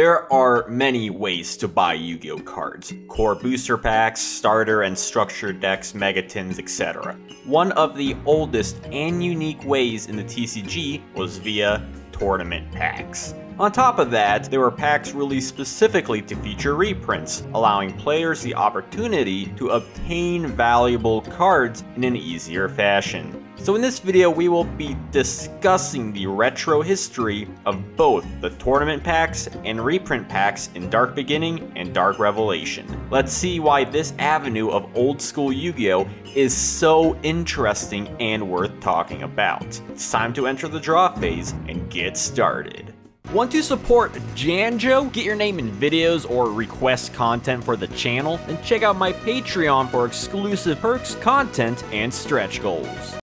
There are many ways to buy Yu-Gi-Oh cards: core booster packs, starter and structured decks, megatins, etc. One of the oldest and unique ways in the TCG was via tournament packs. On top of that, there were packs released specifically to feature reprints, allowing players the opportunity to obtain valuable cards in an easier fashion. So in this video, we will be discussing the retro history of both the tournament packs and reprint packs in Dark Beginning and Dark Revelation. Let's see why this avenue of old school Yu-Gi-Oh is so interesting and worth talking about. It's time to enter the draw phase and get started. Want to support Janjo? Get your name in videos or request content for the channel? Then check out my Patreon for exclusive perks, content, and stretch goals.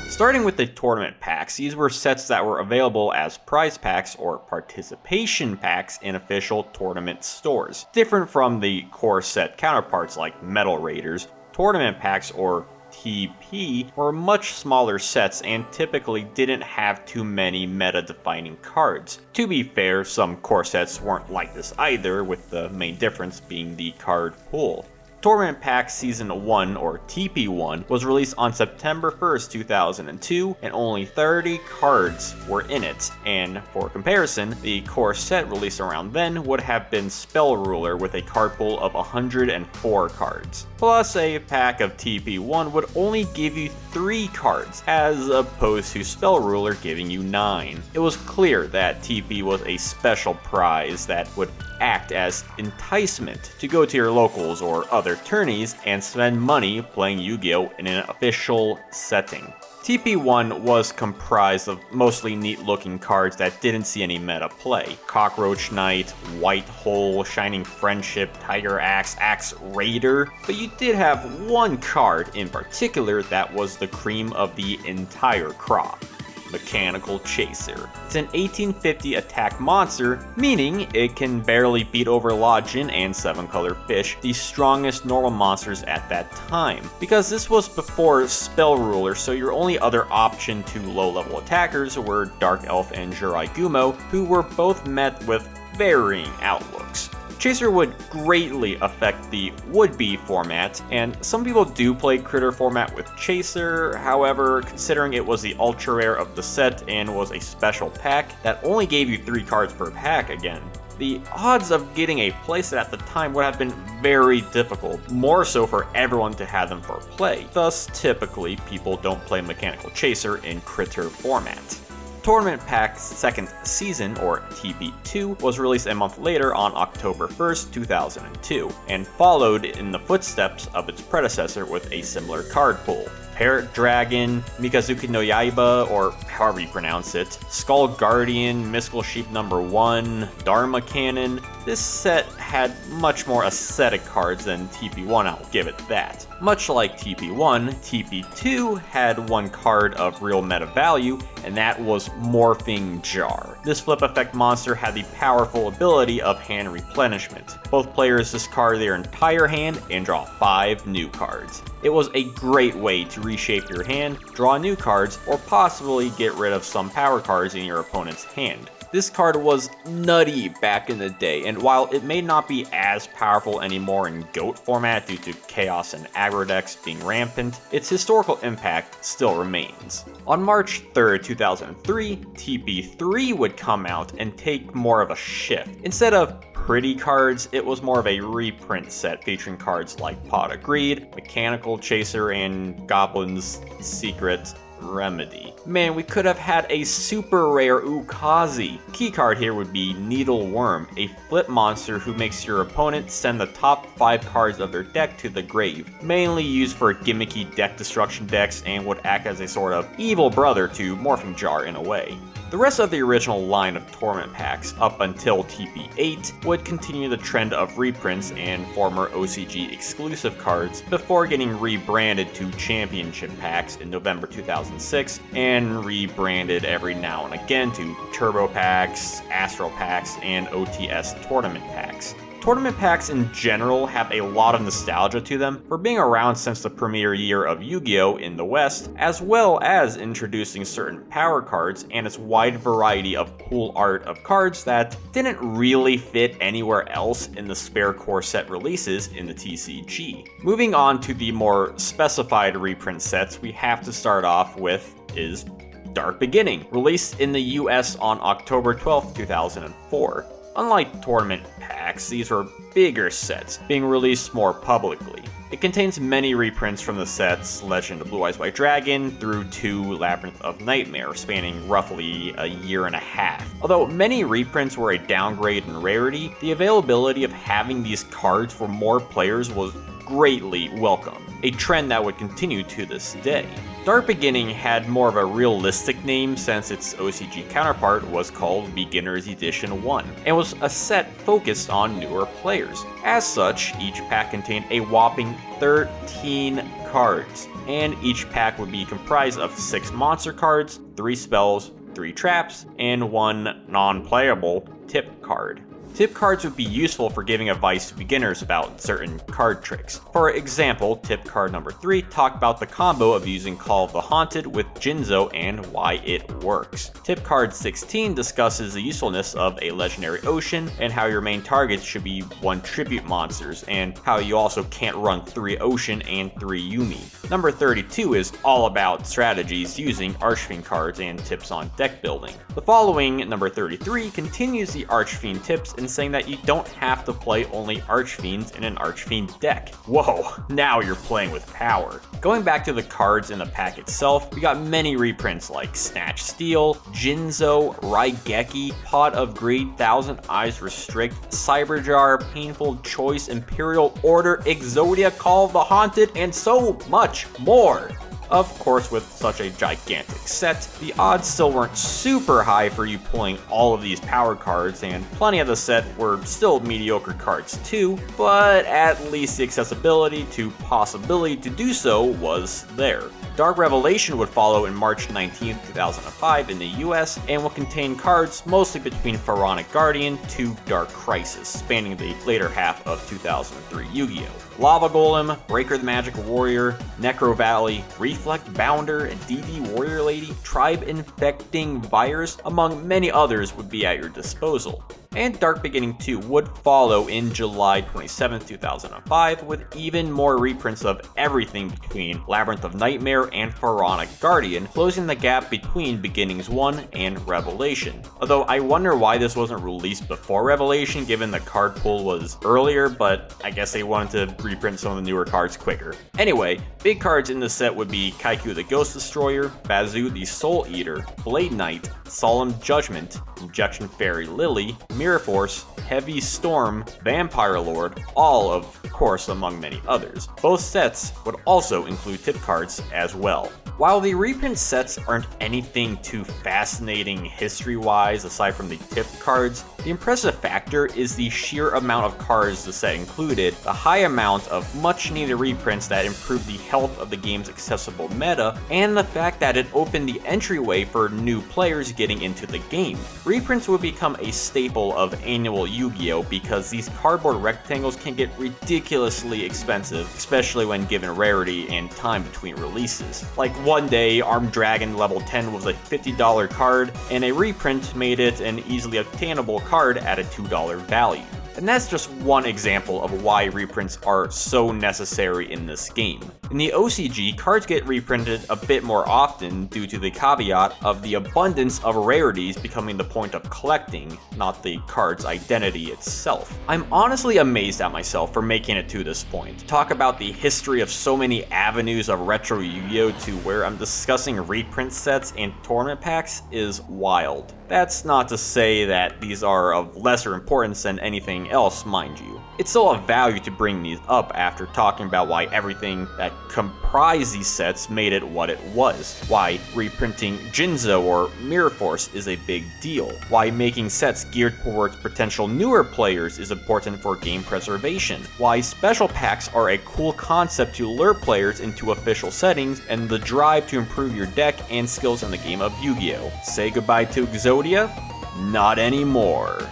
Starting with the tournament packs, these were sets that were available as prize packs or participation packs in official tournament stores. Different from the core set counterparts like Metal Raiders, tournament packs or TP were much smaller sets and typically didn't have too many meta-defining cards. To be fair, some core sets weren't like this either, with the main difference being the card pool. Tournament Pack Season 1, or TP1, was released on September 1st, 2002, and only 30 cards were in it, and for comparison, the core set released around then would have been Spell Ruler with a card pool of 104 cards. Plus, a pack of TP1 would only give you 3 cards, as opposed to Spell Ruler giving you 9. It was clear that TP was a special prize that would act as enticement to go to your locals or other tourneys and spend money playing Yu-Gi-Oh in an official setting. TP1 was comprised of mostly neat looking cards that didn't see any meta play. Cockroach Knight, White Hole, Shining Friendship, Tiger Axe, Axe Raider, but you did have one card in particular that was the cream of the entire crop: Mechanical Chaser. It's an 1850 attack monster, meaning it can barely beat over Lojin and 7-color Fish, the strongest normal monsters at that time. Because this was before Spell Ruler, so your only other option to low-level attackers were Dark Elf and Jurai Gumo, who were both met with varying outlooks. Chaser would greatly affect the would-be format, and some people do play Critter format with Chaser. However, considering it was the ultra rare of the set and was a special pack that only gave you 3 cards per pack again, the odds of getting a playset at the time would have been very difficult, more so for everyone to have them for play. Thus, typically, people don't play Mechanical Chaser in Critter format. Tournament Pack's second season, or TP2, was released a month later on October 1st, 2002, and followed in the footsteps of its predecessor with a similar card pool. Parrot Dragon, Mikazuki no Yaiba, or however you pronounce it, Skull Guardian, Mystical Sheep number 1, Dharma Cannon. This set had much more aesthetic cards than TP1, I'll give it that. Much like TP1, TP2 had one card of real meta value, and that was Morphing Jar. This flip effect monster had the powerful ability of hand replenishment. Both players discard their entire hand and draw 5 new cards. It was a great way to reshape your hand, draw new cards, or possibly get rid of some power cards in your opponent's hand. This card was nutty back in the day, and while it may not be as powerful anymore in GOAT format due to Chaos and Aggro decks being rampant, its historical impact still remains. On March 3rd, 2003, TP3 would come out and take more of a shift. Instead of pretty cards, it was more of a reprint set featuring cards like Pot of Greed, Mechanical Chaser, and Goblin's Secret Remedy. Man, we could have had a super rare Ukazi. Key card here would be Needle Worm, a flip monster who makes your opponent send the top 5 cards of their deck to the grave. Mainly used for gimmicky deck destruction decks and would act as a sort of evil brother to Morphing Jar in a way. The rest of the original line of tournament packs, up until TP8, would continue the trend of reprints and former OCG exclusive cards before getting rebranded to Championship packs in November 2006 and rebranded every now and again to Turbo packs, Astral packs, and OTS tournament packs. Tournament packs in general have a lot of nostalgia to them for being around since the premiere year of Yu-Gi-Oh! In the West, as well as introducing certain power cards and its wide variety of cool art of cards that didn't really fit anywhere else in the spare core set releases in the TCG. Moving on to the more specified reprint sets, we have to start off with is Dark Beginning, released in the US on October 12, 2004. Unlike tournament packs, these were bigger sets, being released more publicly. It contains many reprints from the sets Legend of Blue Eyes White Dragon through to Labyrinth of Nightmare, spanning roughly a year and a half. Although many reprints were a downgrade in rarity, the availability of having these cards for more players was greatly welcome, a trend that would continue to this day. Dark Beginning had more of a realistic name since its OCG counterpart was called Beginner's Edition 1, and was a set focused on newer players. As such, each pack contained a whopping 13 cards, and each pack would be comprised of 6 monster cards, 3 spells, 3 traps, and 1 non-playable tip card. Tip cards would be useful for giving advice to beginners about certain card tricks. For example, tip card number 3 talked about the combo of using Call of the Haunted with Janjo and why it works. Tip card 16 discusses the usefulness of a legendary ocean and how your main targets should be 1 tribute monsters, and how you also can't run 3 ocean and 3 Yumi. Number 32 is all about strategies using Archfiend cards and tips on deck building. The following, number 33, continues the Archfiend tips in saying that you don't have to play only Archfiends in an Archfiend deck. Whoa, now you're playing with power. Going back to the cards in the pack itself, we got many reprints like Snatch Steel, Jinzo, Raigeki, Pot of Greed, Thousand Eyes Restrict, Cyberjar, Painful Choice, Imperial Order, Exodia, Call of the Haunted, and so much more. Of course, with such a gigantic set, the odds still weren't super high for you pulling all of these power cards, and plenty of the set were still mediocre cards too, but at least the accessibility to possibility to do so was there. Dark Revelation would follow in March 19, 2005 in the US, and will contain cards mostly between Pharaonic Guardian to Dark Crisis, spanning the later half of 2003 Yu-Gi-Oh! Lava Golem, Breaker the Magic Warrior, Necro Valley, Reflect Bounder, and DD Warrior Lady, Tribe Infecting Virus, among many others would be at your disposal. And Dark Beginning 2 would follow in July 27, 2005, with even more reprints of everything between Labyrinth of Nightmare and Pharaonic Guardian, closing the gap between Beginnings 1 and Revelation. Although I wonder why this wasn't released before Revelation, given the card pool was earlier, but I guess they wanted to reprint some of the newer cards quicker. Anyway, big cards in the set would be Kaiku the Ghost Destroyer, Bazoo the Soul Eater, Blade Knight, Solemn Judgment, Injection Fairy Lily, Mirror Force, Heavy Storm, Vampire Lord, all of course among many others. Both sets would also include tip cards as well. While the reprint sets aren't anything too fascinating history-wise aside from the tip cards, the impressive factor is the sheer amount of cards the set included, the high amount of much-needed reprints that improved the health of the game's accessible meta, and the fact that it opened the entryway for new players getting into the game. Reprints would become a staple of annual Yu-Gi-Oh! Because these cardboard rectangles can get ridiculously expensive, especially when given rarity and time between releases. Like one day, Armed Dragon level 10 was a $50 card, and a reprint made it an easily obtainable card at a $2 value. And that's just one example of why reprints are so necessary in this game. In the OCG, cards get reprinted a bit more often due to the caveat of the abundance of rarities becoming the point of collecting, not the card's identity itself. I'm honestly amazed at myself for making it to this point. Talk about the history of so many avenues of retro Yu-Gi-Oh! To where I'm discussing reprint sets and tournament packs is wild. That's not to say that these are of lesser importance than anything else, mind you. It's still of value to bring these up after talking about why everything that comprise these sets made it what it was, why reprinting Janjo or Mirror Force is a big deal, why making sets geared towards potential newer players is important for game preservation, why special packs are a cool concept to lure players into official settings, and the drive to improve your deck and skills in the game of Yu-Gi-Oh! Say goodbye to Exodia? Not anymore.